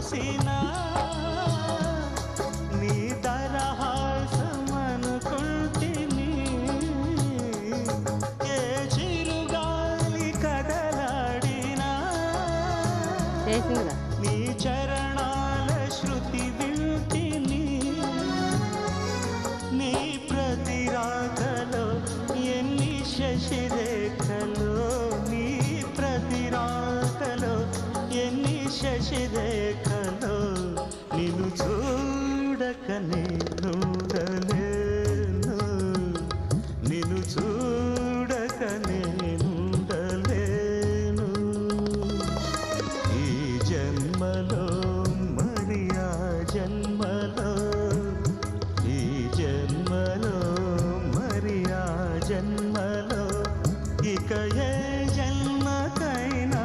చూసినా నీ దరహాసమనుకుంటిని ఏ చిరుగాలి కదలాడినా నీ చరణాల శృతి వింటిని నీ ప్రతి రాకలో ఎన్ని శశిరేఖలో నీ ప్రతి రాకలో ఎన్ని శశిరేఖలో నిన్ను చూడక నేను